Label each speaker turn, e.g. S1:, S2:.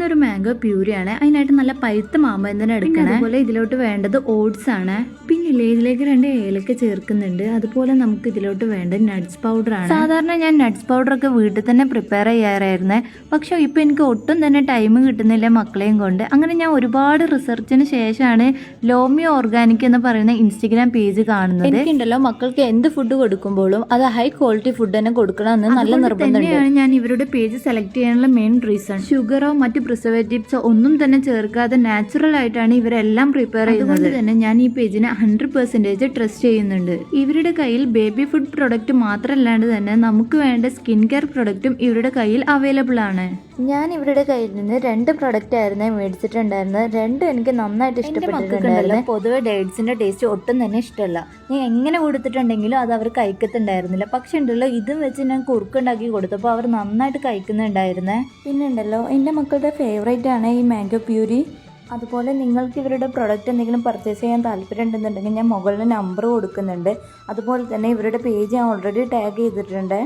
S1: ഇന്നൊരു മാംഗോ പ്യൂരിയാണ്. അതിനായിട്ട് നല്ല പഴുത്ത മാമ്പഴം തന്നെ എടുക്കണം. അതുപോലെ ഇതിലോട്ട് വേണ്ടത് ഓട്സ് ആണ്. പിന്നെ ഇതിലേക്ക് 2 ഏലക്ക ചേർക്കുന്നുണ്ട്. അതുപോലെ നമുക്ക് ഇതിലോട്ട് വേണ്ടത് നട്ട്സ് പൗഡർ ആണ്. സാധാരണ ഞാൻ നട്ട്സ് പൗഡർ ഒക്കെ വീട്ടിൽ തന്നെ പ്രിപ്പയർ ചെയ്യാറായിരുന്നേ. പക്ഷെ ഇപ്പൊ എനിക്ക് ഒട്ടും തന്നെ ടൈം കിട്ടുന്നില്ല മക്കളെയും കൊണ്ട്. അങ്ങനെ ഞാൻ ഒരുപാട് റിസർച്ചിന് ശേഷമാണ് ലോമി ഓർഗാനിക് എന്ന് പറയുന്ന ഇൻസ്റ്റഗ്രാം പേജ് കാണുന്നത്. എനിക്കുണ്ടല്ലോ മക്കൾക്ക് എന്ത് ഫുഡ് കൊടുക്കുമ്പോഴും അത് ഹൈ ക്വാളിറ്റി ഫുഡ് തന്നെ കൊടുക്കണമെന്ന് നല്ല നിർബന്ധമാണ്. ഞാൻ ഇവരുടെ പേജ് സെലക്ട് ചെയ്യാനുള്ള മെയിൻ റീസൺ ഷുഗറോ മറ്റ് പ്രിസർവേറ്റീവ്സോ ഒന്നും തന്നെ ചേർക്കാതെ നാച്ചുറൽ ആയിട്ടാണ് ഇവരെല്ലാം പ്രിപ്പയർ ചെയ്യുന്നത്. അതുകൊണ്ട് തന്നെ ഞാൻ ഈ പേജിനെ 100% ട്രസ്റ്റ് ചെയ്യുന്നുണ്ട്. ഇവരുടെ കയ്യിൽ ബേബി ഫുഡ് പ്രൊഡക്റ്റ് മാത്രമല്ലാണ്ട് തന്നെ നമുക്ക് വേണ്ട സ്കിൻ കെയർ പ്രൊഡക്റ്റും ഇവരുടെ കയ്യിൽ അവൈലബിൾ ആണ്. ഞാൻ ഇവരുടെ കയ്യിൽ നിന്ന് 2 പ്രൊഡക്റ്റ് ആയിരുന്നു മേടിച്ചിട്ടുണ്ടായിരുന്നത്. 2 എനിക്ക് നന്നായിട്ട് ഇഷ്ടപ്പെട്ടിട്ടുണ്ടായിരുന്നു. പൊതുവെ ഡേറ്റ്സിന്റെ ടേസ്റ്റ് ഒട്ടും തന്നെ ഇഷ്ടമല്ല. ഞാൻ എങ്ങനെ കൊടുത്തിട്ടുണ്ടെങ്കിലും അത് അവർ കഴിക്കത്തുണ്ടായിരുന്നില്ല. പക്ഷെ ഉണ്ടല്ലോ ഇതും വെച്ച് ഞാൻ കുറുക്കുണ്ടാക്കി കൊടുത്തപ്പോൾ അവർ നന്നായിട്ട് കഴിക്കുന്നുണ്ടായിരുന്നേ. പിന്നെ ഉണ്ടല്ലോ എൻ്റെ മക്കളുടെ ഫേവറേറ്റ് ആണ് ഈ മാംഗോ പ്യൂരി. അതുപോലെ നിങ്ങൾക്ക് ഇവരുടെ പ്രൊഡക്റ്റ് എന്തെങ്കിലും പർച്ചേസ് ചെയ്യാൻ താല്പര്യം ഉണ്ടെന്നുണ്ടെങ്കിൽ ഞാൻ മുകളിൽ നമ്പർ കൊടുക്കുന്നുണ്ട്. അതുപോലെ തന്നെ ഇവരുടെ പേജ് ഞാൻ ഓൾറെഡി ടാഗ് ചെയ്തിട്ടുണ്ട്.